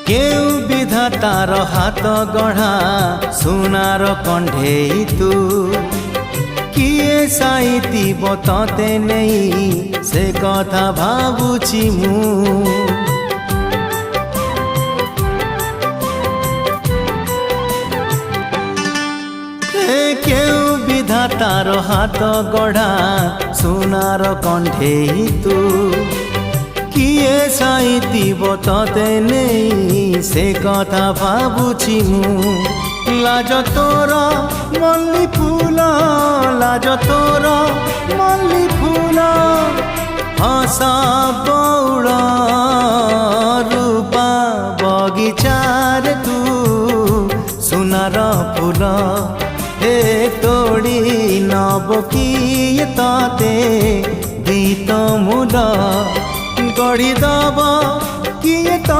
केउ विधातार हाथ गढ़ा सुनार कंढेई तू किए साइतिब तते नहीं से कथा भाबुछि मु केउ विधातार हाथ गढ़ा सुनार कंढेई तू किए साइतिब तते नहीं से कथा भाबुछि मु लाज तोर मल्ली फूल लाज तोर मल्ली फूल हसा बौड़ रूपा बगीचार तू सुनार फूल हे तोड़ी नब किए तते दीत मूल गढ़ी दब किए तो